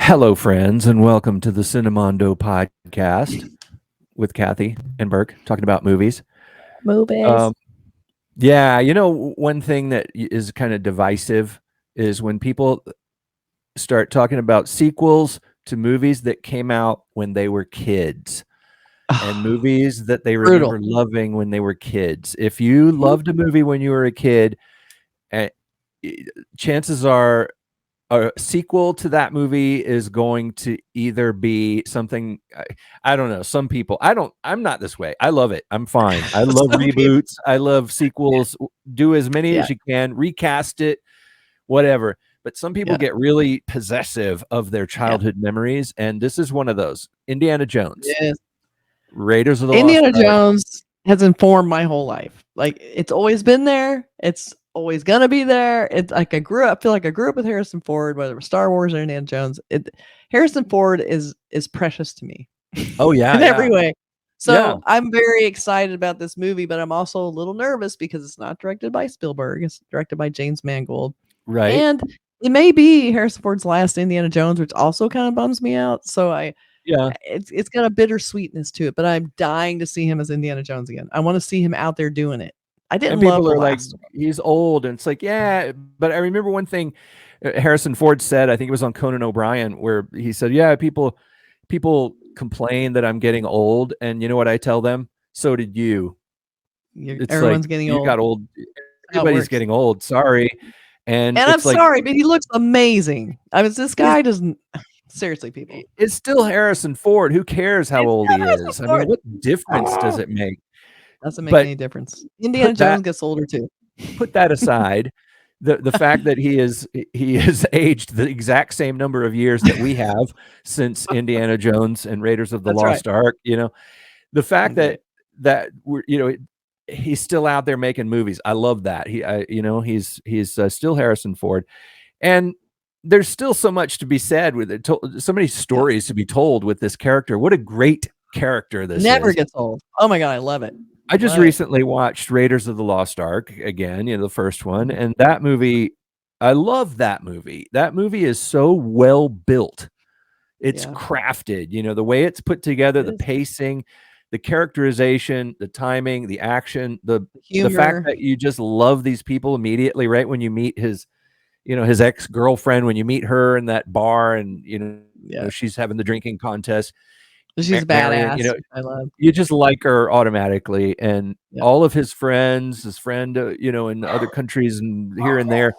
Hello, friends, and welcome to the Cinemondo podcast with Kathy and Burk talking about movies. Movies. Um, one thing that is kind of divisive is when people start talking about sequels to movies that came out when they were kids and movies that they Brutal. remember loving when they were kids. If you loved a movie when you were a kid, eh, chances are a sequel to that movie is going to either be something I don't know. Some people I'm not this way. I love it. I'm fine. I love Some people, reboots. I love sequels. Do as many yeah, as you can, recast it, whatever. But some people yeah, get really possessive of their yeah. childhood memories, and this is one of those. Indiana Jones, Yes. Raiders of the Lost Indiana Ark. Jones has informed my whole life. Like it's always been there. It's always gonna be there. It's like I feel like I grew up with Harrison Ford, whether it was Star Wars or Indiana Jones. Harrison Ford is precious to me Oh yeah, in every yeah. way. Yeah, So I'm very excited about this movie, but I'm also a little nervous because it's not directed by Spielberg. It's directed by James Mangold. right. And it may be Harrison Ford's last Indiana Jones, which also kind of bums me out. So Yeah. it's got a bittersweetness to it, but I'm dying to see him as Indiana Jones again. I want to see him out there doing it. I And didn't love people the are like, last one. he's old. And it's like, yeah. But I remember one thing Harrison Ford said, I think it was on Conan O'Brien, where he said, yeah, people complain that I'm getting old. And you know what I tell them? So did you. It's like, Everyone's getting you old. got old. That's how it Everybody's works. getting old. Sorry. And And I'm it's like, sorry, but he looks amazing. I mean, this he's guy doesn't. Seriously, people. it's still Harrison Ford. Who cares how It's old still he Harrison is? I mean, Ford. what difference does Oh, it make? doesn't make But any difference. Indiana put Jones that gets older too. put that aside, the fact that he is aged the exact same number of years that we have since Indiana Jones and Raiders of the That's right. Lost Ark, the fact That's right. that we're he's still out there making movies. I love that. He's still Harrison Ford, and there's still so much to be said with it. So many Yeah. stories to be told with this character. What a great character this Never is. gets old. Oh my god, I love it. I just Love it. recently watched Raiders of the Lost Ark again, the first one, and that movie, I love that movie. That movie is so well built. It's Yeah. crafted, the way it's put together, It the is. pacing, the characterization, the timing, the action, the fact Humor. that you just love these people immediately right when you meet his ex-girlfriend, when you meet her in that bar and Yeah. she's having the drinking contest, She's Marion, badass. I love. you just like her automatically, and Yeah. all of his friends, his friend, in other countries and here and there,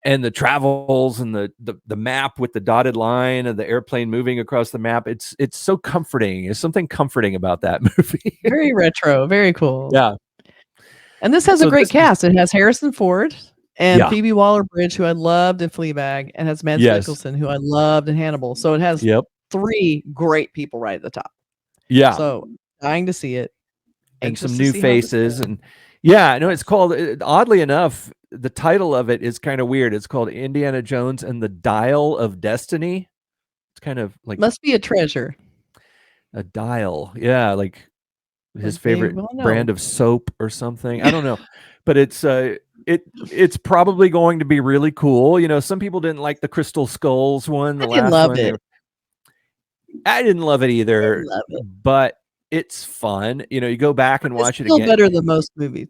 and the travels and the map with the dotted line and the airplane moving across the map. It's so comforting. There's something comforting about that movie. Very retro, very cool. Yeah. And this has a So great this is cast. It has Harrison Ford and yeah. Phoebe Waller-Bridge, who I loved in Fleabag, and has Mads Yes. Mikkelsen, who I loved in Hannibal. So it has Yep. 3 great people right at the top. Yeah. So dying to see it. And Anxious some to new see how this faces, goes. and yeah, no, it's Yes. called oddly enough, the title of it is kind of weird. It's called Indiana Jones and the Dial of Destiny. It's kind of like Must be a treasure. a dial. Yeah, like his Like they favorite well brand know. of soap or something. I don't know. But it's probably going to be really cool. Some people didn't like the Crystal Skulls one, I the didn't last love one. it. I didn't love it I didn't either, love it. but it's fun. You go back and It's watch it still again. better than most movies.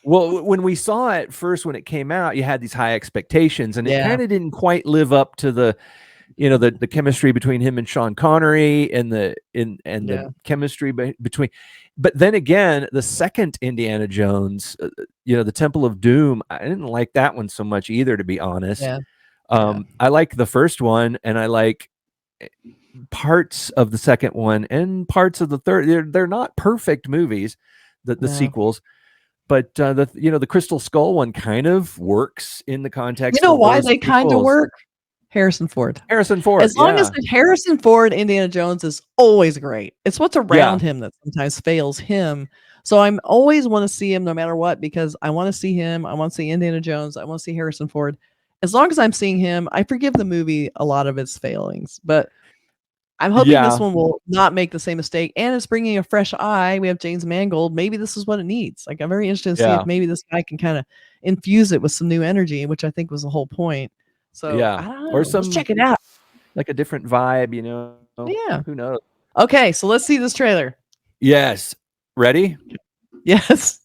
Well, when we saw it first, when it came out, you had these high expectations, and it Yeah. kind of didn't quite live up to the chemistry between him and Sean Connery and the Yeah. chemistry between. But then again, the second Indiana Jones, the Temple of Doom, I didn't like that one so much either, to be honest. Yeah. Yeah. I like the first one, and I like parts of the second one and parts of the third. They're not perfect movies, the No. sequels. But the Crystal Skull one kind of works in the You context know of why those they kind of sequels. work? Harrison Ford. Harrison Ford, As long as yeah, the Harrison Ford Indiana Jones is always great. It's what's yeah, around him that sometimes fails him. So I'm always want to see him no matter what because I want to see him. I want to see Indiana Jones. I want to see Harrison Ford. As long as I'm seeing him, I forgive the movie a lot of its failings. But I'm hoping this yeah, one will not make the same mistake and it's bringing a fresh eye. We have James Mangold. Maybe this is what it needs. Like I'm very interested to see if yeah, maybe this guy can kind of infuse it with some new energy, which I think was the whole point. So yeah. I don't Or know. Let's some check it out. like a different vibe, you know. Yeah. Who knows? Okay, so let's see this trailer. Yes. Ready? Yes.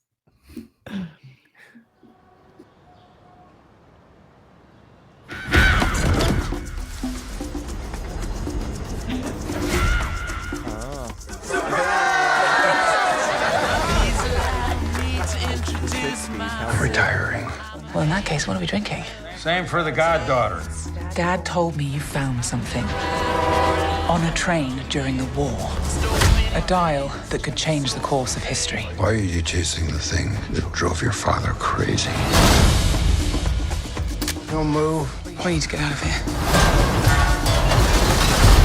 I'm retiring. Well, in that case, what are we drinking? Same for the goddaughter. Dad told me you found something on a train during the war. A dial that could change the course of history. Why are you chasing the thing that drove your father crazy? Don't move. We need to get out of here.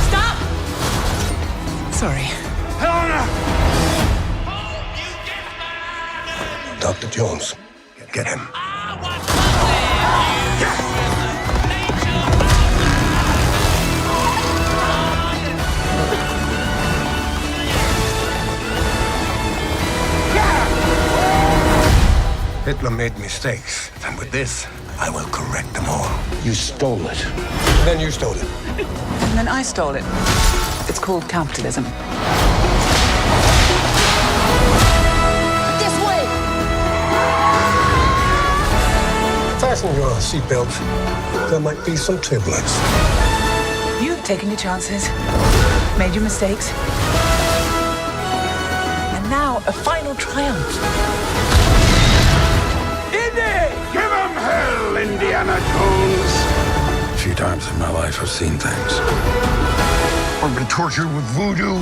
Stop! Sorry. Helena! Dr. Jones, get him. Hitler made mistakes, and with this, I will correct them all. You stole it. Then you stole it. And then I stole it. It's called capitalism. This way! Fasten your seatbelt. There might be some turbulence. You've taken your chances, made your mistakes, and now a final triumph. Give him hell, Indiana Jones! A few times in my life, I've seen things. I've been tortured with voodoo.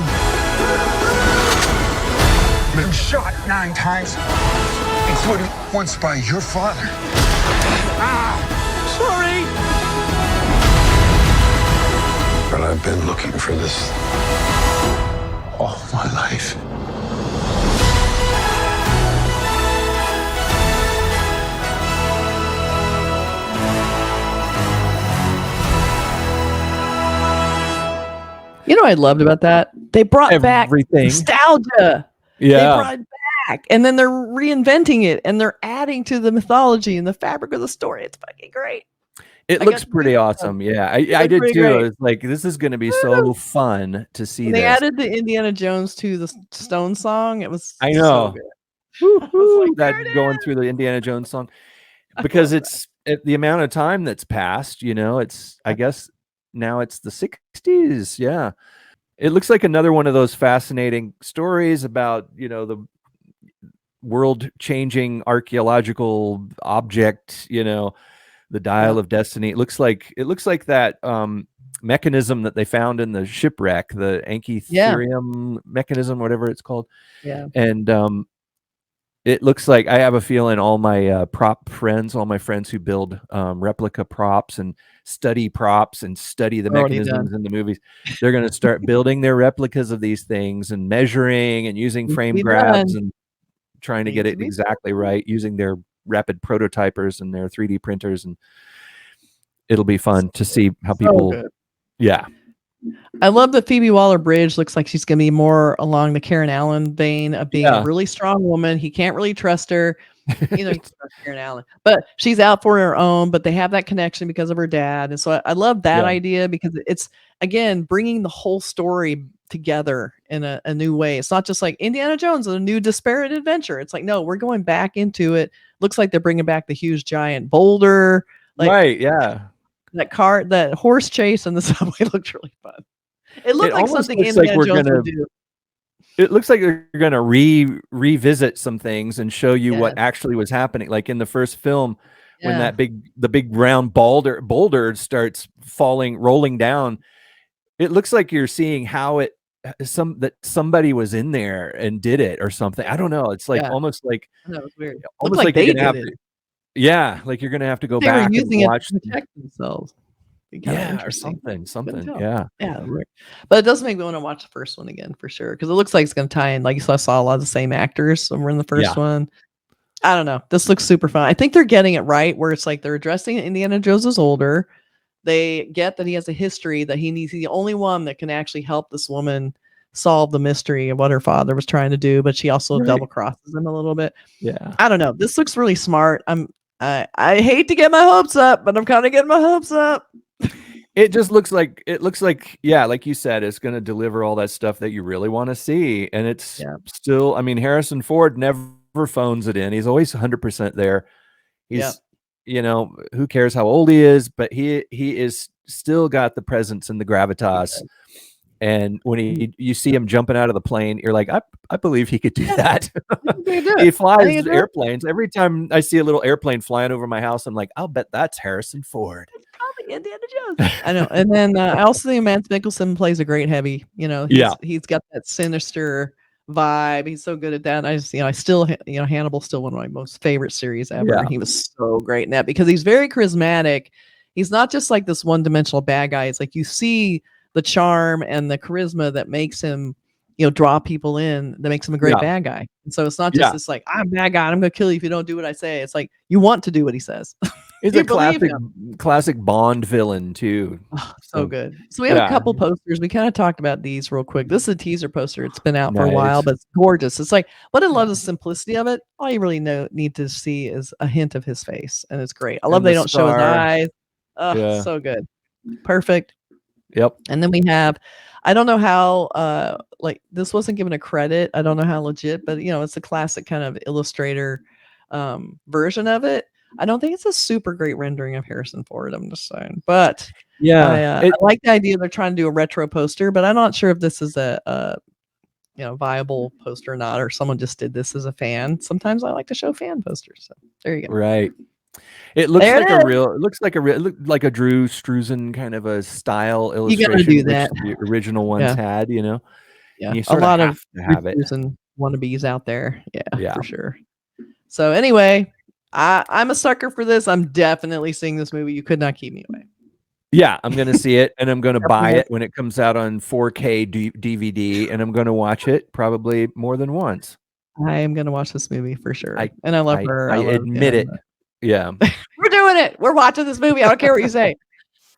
Been shot 9 times, including once by your father. Sorry! But I've been looking for this all my life. You know what I loved about that? They brought back Everything. nostalgia. They Yeah. brought it back. And then they're reinventing it and they're adding to the mythology and the fabric of the story. It's fucking great. It I looks got pretty goosebumps. awesome. Yeah. I looks did pretty too. great. It's like this is gonna be so fun to see They this. added the Indiana Jones to the Stone song. It was I so know. good. Woo-hoo, like, that there it going is. through the Indiana Jones song. I Because love it's the amount of time that's passed, you know, it's I guess now it's the 60s. Yeah. It looks like another one of those fascinating stories about, you know, the world changing archaeological object, you know, the dial of destiny. It looks like that mechanism that they found in the shipwreck, the Ankytherium mechanism, whatever it's called. Yeah. And it looks like I have a feeling all my prop friends, all my friends who build replica props and study props and study the Already mechanisms in the movies, they're going to start building their replicas of these things and measuring and using Needs to frame be grabs done. and trying to Needs get to it be exactly right using their rapid prototypers and their 3D printers. And it'll be fun to see how people, good. yeah. I love that Phoebe Waller-Bridge looks like she's going to be more along the Karen Allen vein of being a Yeah. really strong woman. He can't really trust her. You know, he can trust Karen Allen, but she's out for her own. But they have that connection because of her dad, and so I love that Yeah. idea because it's again bringing the whole story together in a new way. It's not just like Indiana Jones, a new disparate adventure. It's like no, we're going back into it. Looks like they're bringing back the huge giant boulder, like Right. Yeah. that horse chase in the subway looked really fun. It looked like almost something looks like Indiana we're Jones gonna- would do. It looks like they're going to revisit some things and show you what Yes. actually was happening. Like in the first film, when Yeah. the big round boulder starts rolling down, it looks like you're seeing how that somebody was in there and did it or something. I don't know. It's like Yeah. almost like That was weird. Looked almost like like you're they gonna have did to, it. yeah, like you're gonna have to go They were back and using it watch to protect themselves. Be kinda yeah, or interesting. Couldn't something. tell. Yeah. Yeah, weird. But it does make me want to watch the first one again for sure because it looks like it's going to tie in. Like you saw, I saw a lot of the same actors over in the first Yeah. one. I don't know. This looks super fun. I think they're getting it right where it's like they're addressing Indiana Jones is older. They get that he has a history that he's the only one that can actually help this woman solve the mystery of what her father was trying to do, but she also Right. double crosses him a little bit. Yeah. I don't know. This looks really smart. I hate to get my hopes up, but I'm kind of getting my hopes up. It just looks like yeah, like you said, it's going to deliver all that stuff that you really want to see, and it's Yeah. still. I mean, Harrison Ford never phones it in. He's always 100% there. Yeah. He's, who cares how old he is, but he is still got the presence and the gravitas. And when you see him jumping out of the plane, you're like, I believe he could do that. He flies airplanes. Every time I see a little airplane flying over my house, I'm like, I'll bet that's Harrison Ford. It's probably Indiana Jones. I know. And then I also think Mads Mikkelsen plays a great heavy. He's got that sinister vibe. He's so good at that. And I still, Hannibal's still one of my most favorite series ever. Yeah. And he was so great in that because he's very charismatic. He's not just like this one-dimensional bad guy. It's like you see the charm and the charisma that makes him, draw people in, that makes him a great bad guy. And so it's not just this like, I'm a bad guy, I'm gonna kill you if you don't do what I say. It's like you want to do what he says. He's a classic Bond villain too. So good. So we have a couple posters. We kind of talked about these real quick. This is a teaser poster. It's been out for a while, but it's gorgeous. It's like, but I love the simplicity of it. All you really need to see is a hint of his face, and it's great. I love they don't show his eyes. Oh, so good. Perfect. Yep. And then we have, I don't know how, like this wasn't given a credit. I don't know how legit, but it's a classic kind of illustrator version of it. I don't think it's a super great rendering of Harrison Ford. I'm just saying, but I like the idea they're trying to do a retro poster, but I'm not sure if this is a viable poster or not, or someone just did this as a fan. Sometimes I like to show fan posters. So there you go. Right. It looks like a Drew Struzan kind of a style illustration. You gotta do that. The original ones had, Yeah. And you A lot of have it. and wannabes out there. Yeah, for sure. So anyway, I'm a sucker for this. I'm definitely seeing this movie. You could not keep me away. Yeah, I'm going to see it, and I'm going to buy it when it comes out on 4K DVD, and I'm going to watch it probably more than once. I am going to watch this movie for sure. And I love her. I admit it. Yeah. We're doing it. We're watching this movie. I don't care what you say.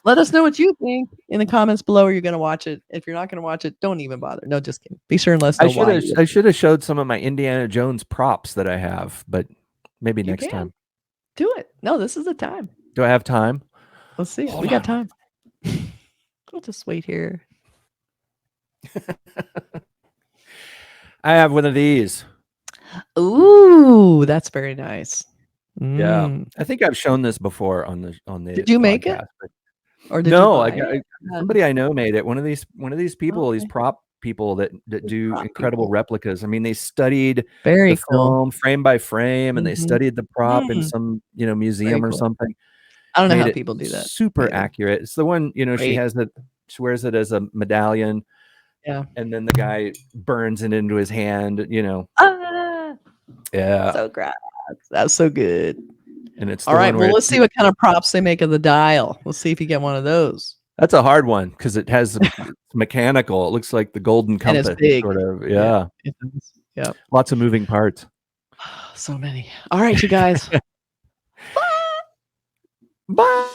Let us know what you think in the comments below. Are you going to watch it? If you're not going to watch it, don't even bother. No, just kidding. Be sure and let us know I should have showed some of my Indiana Jones props that I have, but maybe next time. Do it. No, this is the time. Do I have time? Let's see. We got time. We'll just wait here. I have one of these. Ooh, that's very nice. Yeah, I think I've shown this before on the. Did you make it? Or did somebody I know made it. One of these people, these prop people that do incredible replicas. I mean, they studied the film frame by frame, and they studied the prop in some museum or something. I don't know how people do that. Super accurate. It's the one she wears it as a medallion. Yeah, and then the guy burns it into his hand. Yeah. So great. That's so good. And it's all right. Well, let's see what kind of props they make of the dial. Let's see if you get one of those. That's a hard one because it has mechanical. It looks like the golden compass. And it's big. Sort of. Yeah. Yeah. Lots of moving parts. So many. All right, you guys. Bye. Bye.